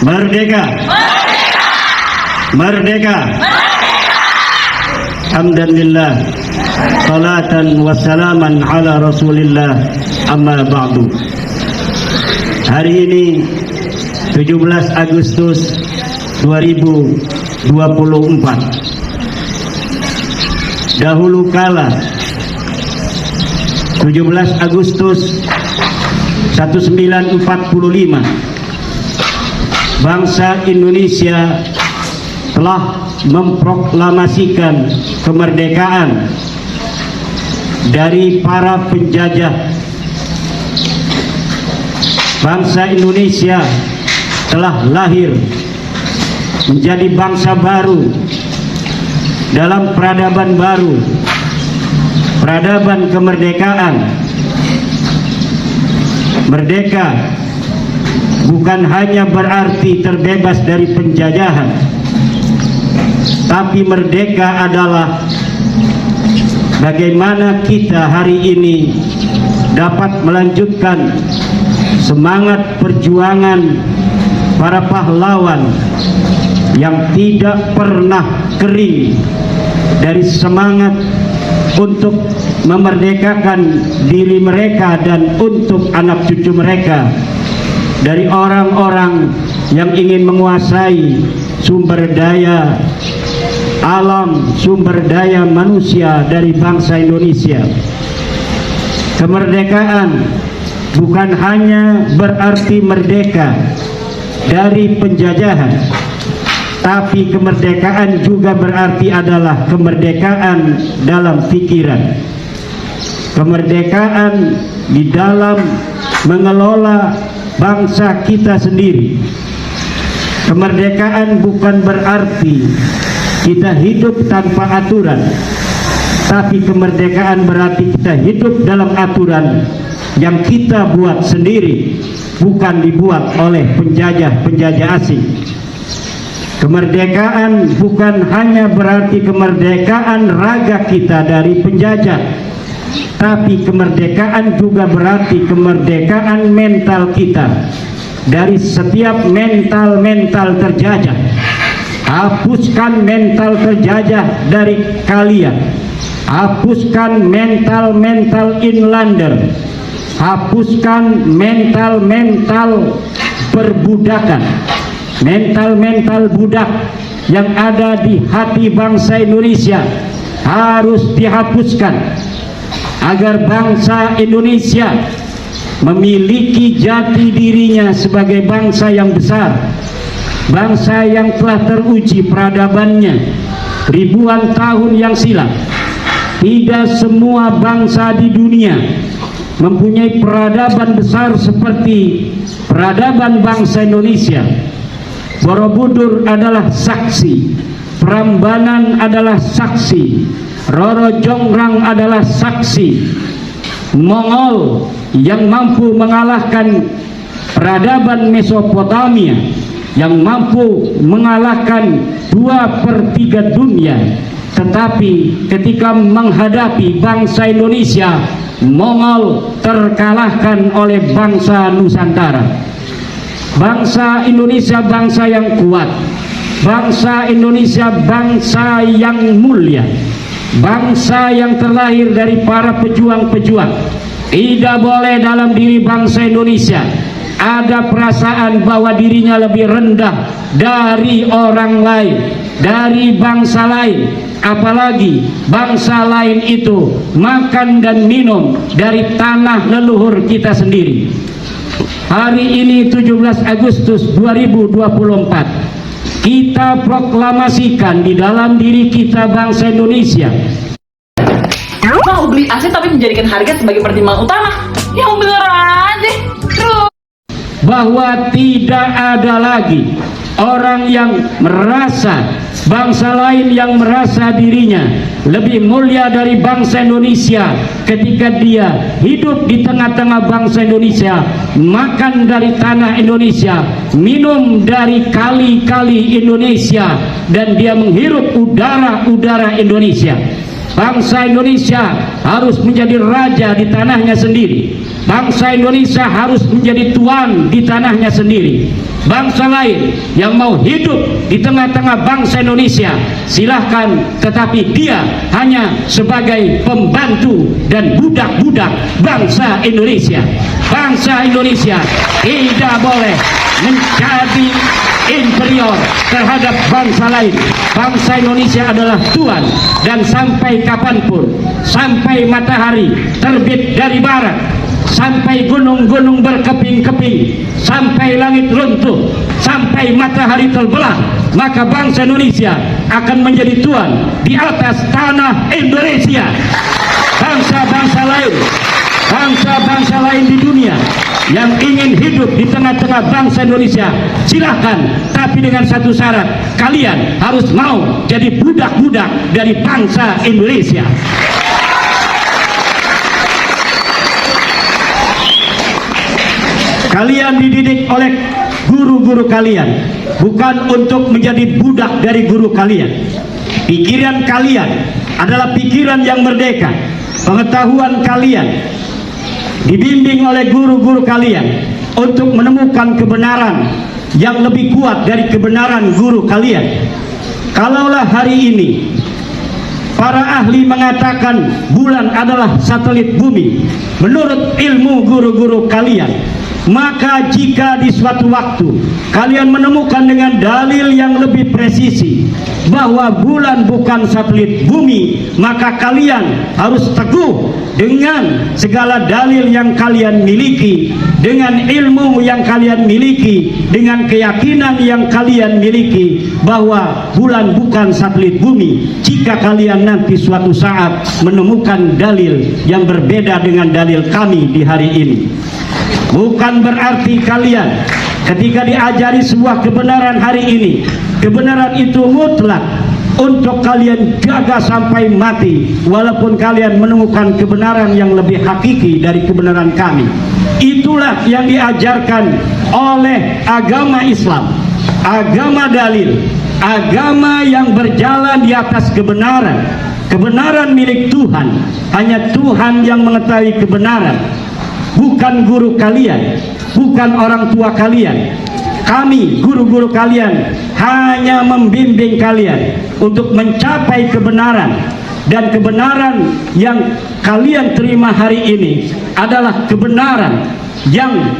Merdeka. Merdeka. Alhamdulillah. Salatan wa salaman ala Rasulillah. Amma ba'du. Hari ini 17 Agustus 2024. Dahulu kala 17 Agustus 1945 bangsa Indonesia telah memproklamasikan kemerdekaan dari para penjajah. Bangsa Indonesia telah lahir menjadi bangsa baru dalam peradaban baru, peradaban kemerdekaan. Merdeka bukan hanya berarti terbebas dari penjajahan, tapi merdeka adalah bagaimana kita hari ini dapat melanjutkan semangat perjuangan para pahlawan yang tidak pernah kering dari semangat untuk memerdekakan diri mereka dan untuk anak cucu mereka dari orang-orang yang ingin menguasai sumber daya alam, sumber daya manusia dari bangsa Indonesia. Kemerdekaan bukan hanya berarti merdeka dari penjajahan, tapi kemerdekaan juga berarti adalah kemerdekaan dalam pikiran, kemerdekaan di dalam mengelola bangsa kita sendiri. Kemerdekaan bukan berarti kita hidup tanpa aturan, tapi kemerdekaan berarti kita hidup dalam aturan yang kita buat sendiri, bukan dibuat oleh penjajah asing. Kemerdekaan bukan hanya berarti kemerdekaan raga kita dari penjajah, tapi kemerdekaan juga berarti kemerdekaan mental kita dari setiap mental terjajah. Hapuskan mental terjajah dari kalian. Hapuskan mental inlander. Hapuskan mental perbudakan. Mental budak yang ada di hati bangsa Indonesia harus dihapuskan agar bangsa Indonesia memiliki jati dirinya sebagai bangsa yang besar, bangsa yang telah teruji peradabannya ribuan tahun yang silam. Tidak semua bangsa di dunia mempunyai peradaban besar seperti peradaban bangsa Indonesia. Borobudur adalah saksi, Prambanan adalah saksi, Roro Jonggrang adalah saksi. Mongol yang mampu mengalahkan peradaban Mesopotamia, yang mampu mengalahkan 2/3 dunia, tetapi ketika menghadapi bangsa Indonesia, Mongol terkalahkan oleh bangsa Nusantara. Bangsa Indonesia bangsa yang kuat, bangsa Indonesia bangsa yang mulia, bangsa yang terlahir dari para pejuang-pejuang. Tidak boleh dalam diri bangsa Indonesia ada perasaan bahwa dirinya lebih rendah dari orang lain, dari bangsa lain, apalagi bangsa lain itu makan dan minum dari tanah leluhur kita sendiri. Hari ini 17 Agustus 2024 kita proklamasikan di dalam diri kita bangsa Indonesia. Mau beli aset tapi menjadikan harga sebagai pertimbangan utama. Yang bener aja. Bahwa tidak ada lagi orang yang merasa, bangsa lain yang merasa dirinya lebih mulia dari bangsa Indonesia ketika dia hidup di tengah-tengah bangsa Indonesia, makan dari tanah Indonesia, minum dari kali-kali Indonesia, dan dia menghirup udara-udara Indonesia. Bangsa Indonesia harus menjadi raja di tanahnya sendiri. bangsa Indonesia harus menjadi tuan di tanahnya sendiri. Bangsa lain yang mau hidup di tengah-tengah bangsa Indonesia, silahkan, tetapi dia hanya sebagai pembantu dan budak-budak bangsa Indonesia. Bangsa Indonesia tidak boleh menjadi inferior terhadap bangsa lain. Bangsa Indonesia adalah tuan, dan sampai kapanpun, sampai matahari terbit dari barat, sampai gunung-gunung berkeping-keping, sampai langit runtuh, sampai matahari terbelah, maka bangsa Indonesia akan menjadi tuan di atas tanah Indonesia. Bangsa-bangsa lain di dunia yang ingin hidup di tengah-tengah bangsa Indonesia, silahkan, tapi dengan satu syarat: kalian harus mau jadi budak-budak dari bangsa Indonesia. Kalian dididik oleh guru-guru kalian, bukan untuk menjadi budak dari guru kalian. Pikiran kalian adalah pikiran yang merdeka. Pengetahuan kalian dibimbing oleh guru-guru kalian untuk menemukan kebenaran yang lebih kuat dari kebenaran guru kalian. Kalaulah hari ini para ahli mengatakan bulan adalah satelit bumi menurut ilmu guru-guru kalian, maka jika di suatu waktu kalian menemukan dengan dalil yang lebih presisi bahwa bulan bukan satelit bumi, maka kalian harus teguh dengan segala dalil yang kalian miliki, dengan ilmu yang kalian miliki, dengan keyakinan yang kalian miliki bahwa bulan bukan satelit bumi. Jika kalian nanti suatu saat menemukan dalil yang berbeda dengan dalil kami di hari ini, bukan berarti kalian ketika diajari sebuah kebenaran hari ini, kebenaran itu mutlak untuk kalian jaga sampai mati, walaupun kalian menemukan kebenaran yang lebih hakiki dari kebenaran kami. Itulah yang diajarkan oleh agama Islam, agama dalil, agama yang berjalan di atas kebenaran. Kebenaran milik Tuhan, hanya Tuhan yang mengetahui kebenaran, bukan guru kalian, bukan orang tua kalian. Kami, guru-guru kalian, hanya membimbing kalian untuk mencapai kebenaran. Dan kebenaran yang kalian terima hari ini adalah kebenaran yang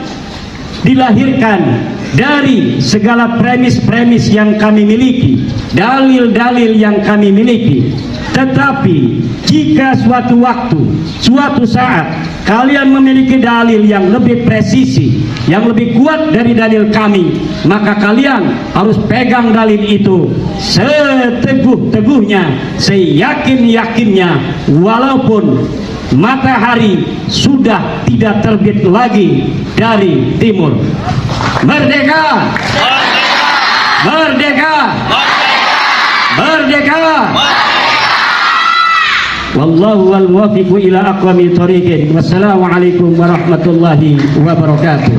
dilahirkan dari segala premis-premis yang kami miliki, dalil-dalil yang kami miliki. Tetapi jika suatu waktu, suatu saat kalian memiliki dalil yang lebih presisi, yang lebih kuat dari dalil kami, maka kalian harus pegang dalil itu seteguh-teguhnya, seyakin-yakinnya, walaupun matahari sudah tidak terbit lagi dari timur. Merdeka! Merdeka! Merdeka! Wallahu wal muwaffiqu ila aqwamit thoriqin. Wassalamualaikum warahmatullahi wabarakatuh.